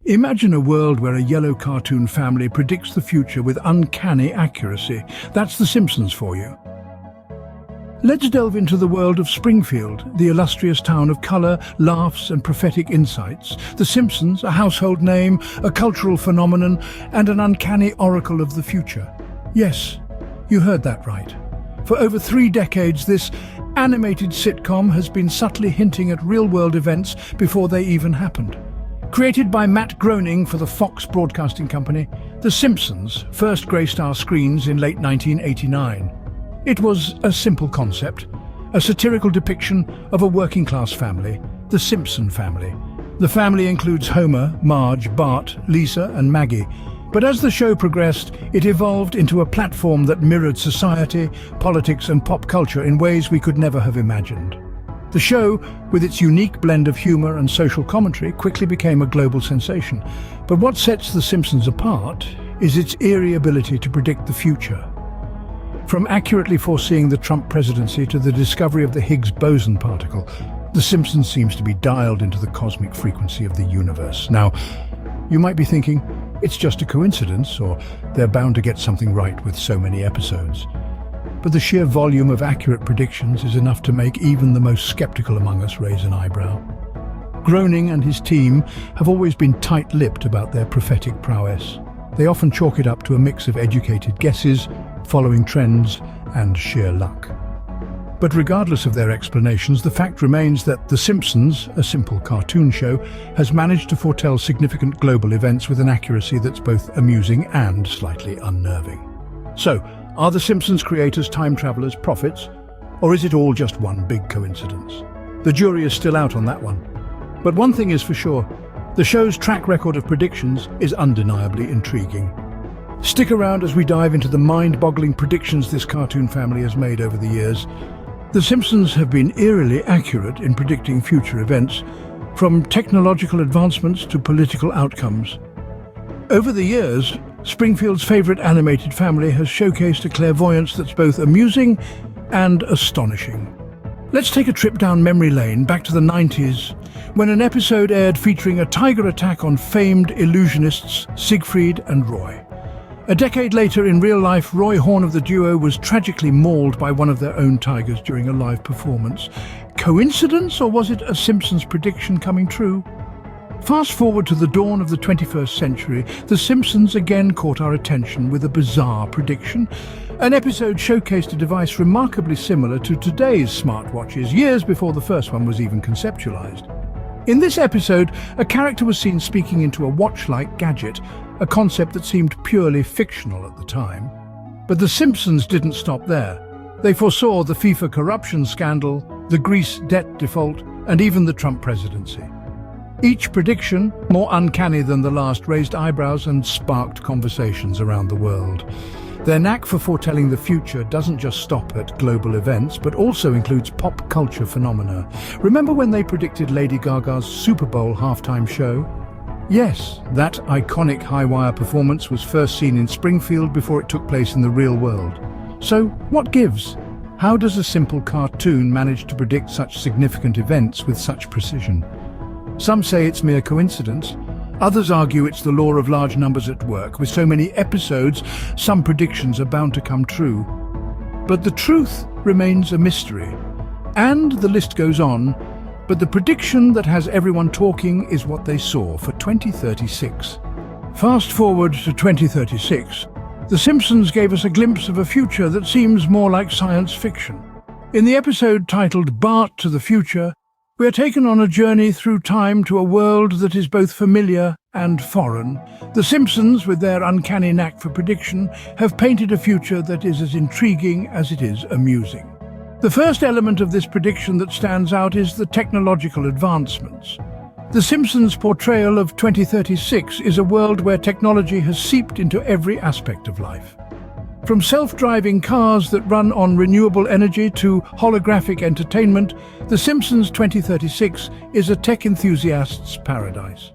Imagine a world where a yellow cartoon family predicts the future with uncanny accuracy. That's The Simpsons for you. Let's delve into the world of Springfield, the illustrious town of colour, laughs and prophetic insights. The Simpsons, a household name, a cultural phenomenon, and an uncanny oracle of the future. Yes, you heard that right. For over 3 decades, this animated sitcom has been subtly hinting at real-world events before they even happened. Created by Matt Groening for the Fox Broadcasting Company, The Simpsons first graced our screens in late 1989. It was a simple concept, a satirical depiction of a working-class family, the Simpson family. The family includes Homer, Marge, Bart, Lisa and Maggie. But as the show progressed, it evolved into a platform that mirrored society, politics and pop culture in ways we could never have imagined. The show, with its unique blend of humour and social commentary, quickly became a global sensation. But what sets The Simpsons apart is its eerie ability to predict the future. From accurately foreseeing the Trump presidency to the discovery of the Higgs boson particle, The Simpsons seems to be dialed into the cosmic frequency of the universe. Now, you might be thinking, it's just a coincidence, or they're bound to get something right with so many episodes. But the sheer volume of accurate predictions is enough to make even the most skeptical among us raise an eyebrow. Groening and his team have always been tight-lipped about their prophetic prowess. They often chalk it up to a mix of educated guesses, following trends, and sheer luck. But regardless of their explanations, the fact remains that The Simpsons, a simple cartoon show, has managed to foretell significant global events with an accuracy that's both amusing and slightly unnerving. So, are The Simpsons creators time travelers, prophets, or is it all just one big coincidence? The jury is still out on that one. But one thing is for sure, the show's track record of predictions is undeniably intriguing. Stick around as we dive into the mind-boggling predictions this cartoon family has made over the years. The Simpsons have been eerily accurate in predicting future events, from technological advancements to political outcomes. Over the years, Springfield's favourite animated family has showcased a clairvoyance that's both amusing and astonishing. Let's take a trip down memory lane back to the 90s, when an episode aired featuring a tiger attack on famed illusionists Siegfried and Roy. A decade later, in real life, Roy Horn of the duo was tragically mauled by one of their own tigers during a live performance. Coincidence, or was it a Simpsons prediction coming true? Fast forward to the dawn of the 21st century, The Simpsons again caught our attention with a bizarre prediction. An episode showcased a device remarkably similar to today's smartwatches, years before the first one was even conceptualized. In this episode, a character was seen speaking into a watch-like gadget, a concept that seemed purely fictional at the time. But The Simpsons didn't stop there. They foresaw the FIFA corruption scandal, the Greece debt default, and even the Trump presidency. Each prediction, more uncanny than the last, raised eyebrows and sparked conversations around the world. Their knack for foretelling the future doesn't just stop at global events, but also includes pop culture phenomena. Remember when they predicted Lady Gaga's Super Bowl halftime show? Yes, that iconic high-wire performance was first seen in Springfield before it took place in the real world. So, what gives? How does a simple cartoon manage to predict such significant events with such precision? Some say it's mere coincidence. Others argue it's the law of large numbers at work. With so many episodes, some predictions are bound to come true. But the truth remains a mystery. And the list goes on, but the prediction that has everyone talking is what they saw for 2036. Fast forward to 2036. The Simpsons gave us a glimpse of a future that seems more like science fiction. In the episode titled Bart to the Future, we are taken on a journey through time to a world that is both familiar and foreign. The Simpsons, with their uncanny knack for prediction, have painted a future that is as intriguing as it is amusing. The first element of this prediction that stands out is the technological advancements. The Simpsons' portrayal of 2036 is a world where technology has seeped into every aspect of life. From self-driving cars that run on renewable energy to holographic entertainment, The Simpsons 2036 is a tech enthusiast's paradise.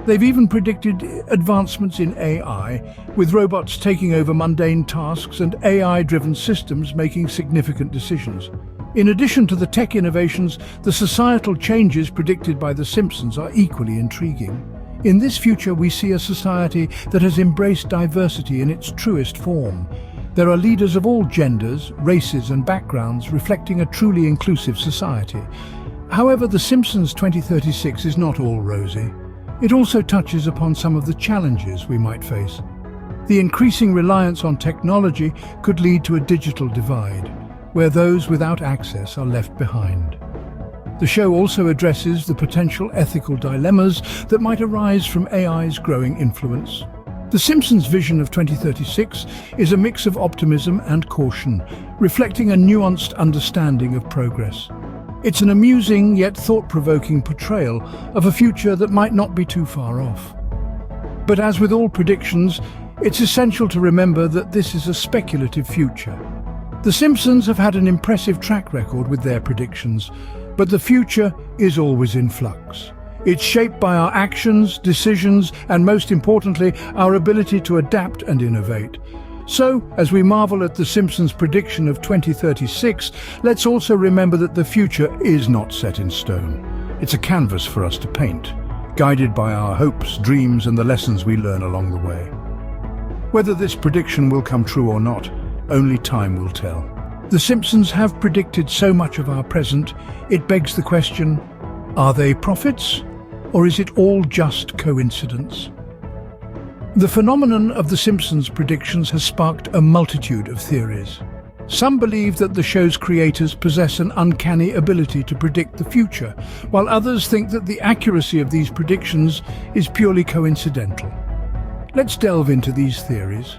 They've even predicted advancements in AI, with robots taking over mundane tasks and AI-driven systems making significant decisions. In addition to the tech innovations, the societal changes predicted by The Simpsons are equally intriguing. In this future, we see a society that has embraced diversity in its truest form. There are leaders of all genders, races and backgrounds, reflecting a truly inclusive society. However, The Simpsons 2036 is not all rosy. It also touches upon some of the challenges we might face. The increasing reliance on technology could lead to a digital divide, where those without access are left behind. The show also addresses the potential ethical dilemmas that might arise from AI's growing influence. The Simpsons' vision of 2036 is a mix of optimism and caution, reflecting a nuanced understanding of progress. It's an amusing yet thought-provoking portrayal of a future that might not be too far off. But as with all predictions, it's essential to remember that this is a speculative future. The Simpsons have had an impressive track record with their predictions, but the future is always in flux. It's shaped by our actions, decisions, and most importantly, our ability to adapt and innovate. So, as we marvel at The Simpsons' prediction of 2036, let's also remember that the future is not set in stone. It's a canvas for us to paint, guided by our hopes, dreams, and the lessons we learn along the way. Whether this prediction will come true or not, only time will tell. The Simpsons have predicted so much of our present, it begs the question, are they prophets, or is it all just coincidence? The phenomenon of The Simpsons predictions has sparked a multitude of theories. Some believe that the show's creators possess an uncanny ability to predict the future, while others think that the accuracy of these predictions is purely coincidental. Let's delve into these theories.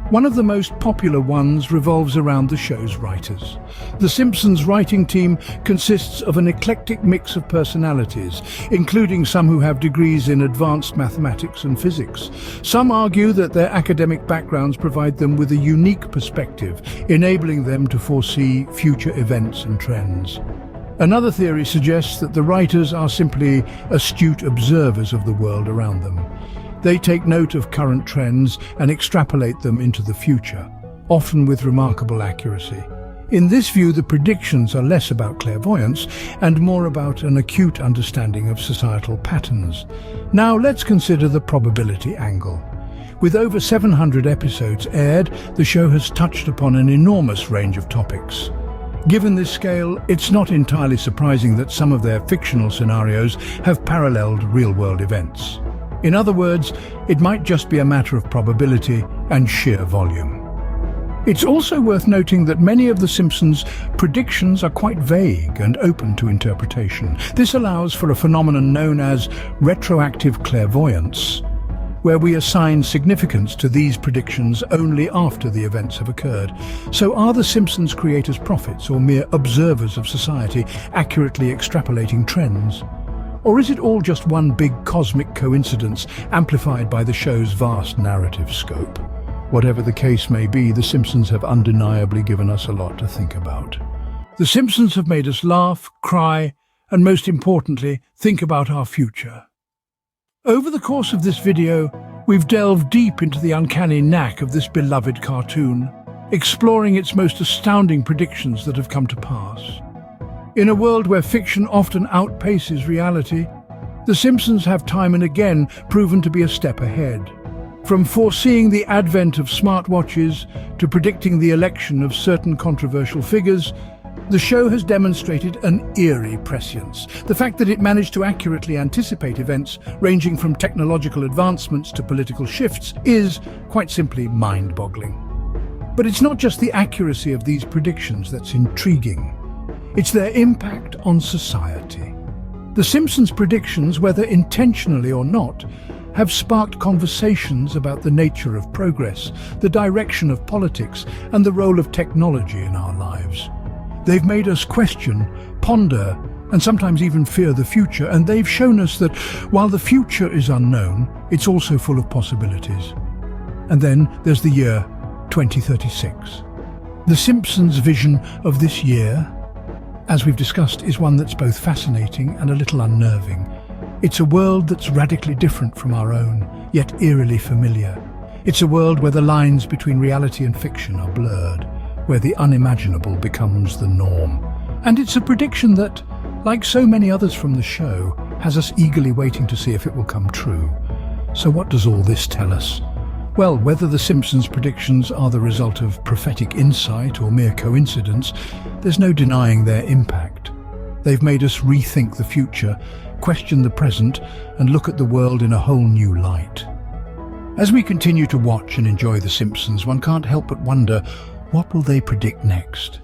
One of the most popular ones revolves around the show's writers. The Simpsons writing team consists of an eclectic mix of personalities, including some who have degrees in advanced mathematics and physics. Some argue that their academic backgrounds provide them with a unique perspective, enabling them to foresee future events and trends. Another theory suggests that the writers are simply astute observers of the world around them. They take note of current trends and extrapolate them into the future, often with remarkable accuracy. In this view, the predictions are less about clairvoyance and more about an acute understanding of societal patterns. Now let's consider the probability angle. With over 700 episodes aired, the show has touched upon an enormous range of topics. Given this scale, it's not entirely surprising that some of their fictional scenarios have paralleled real-world events. In other words, it might just be a matter of probability and sheer volume. It's also worth noting that many of The Simpsons' predictions are quite vague and open to interpretation. This allows for a phenomenon known as retroactive clairvoyance, where we assign significance to these predictions only after the events have occurred. So are The Simpsons creators prophets or mere observers of society, accurately extrapolating trends? Or is it all just one big cosmic coincidence amplified by the show's vast narrative scope? Whatever the case may be, The Simpsons have undeniably given us a lot to think about. The Simpsons have made us laugh, cry, and most importantly, think about our future. Over the course of this video, we've delved deep into the uncanny knack of this beloved cartoon, exploring its most astounding predictions that have come to pass. In a world where fiction often outpaces reality, The Simpsons have time and again proven to be a step ahead. From foreseeing the advent of smartwatches to predicting the election of certain controversial figures, the show has demonstrated an eerie prescience. The fact that it managed to accurately anticipate events ranging from technological advancements to political shifts is, quite simply, mind-boggling. But it's not just the accuracy of these predictions that's intriguing. It's their impact on society. The Simpsons' predictions, whether intentionally or not, have sparked conversations about the nature of progress, the direction of politics, and the role of technology in our lives. They've made us question, ponder, and sometimes even fear the future, and they've shown us that while the future is unknown, it's also full of possibilities. And then there's the year 2036. The Simpsons' vision of this year, as we've discussed, is one that's both fascinating and a little unnerving. It's a world that's radically different from our own, yet eerily familiar. It's a world where the lines between reality and fiction are blurred, where the unimaginable becomes the norm. And it's a prediction that, like so many others from the show, has us eagerly waiting to see if it will come true. So what does all this tell us? Well, whether the Simpsons predictions are the result of prophetic insight or mere coincidence, there's no denying their impact. They've made us rethink the future, question the present, and look at the world in a whole new light. As we continue to watch and enjoy The Simpsons, one can't help but wonder, what will they predict next?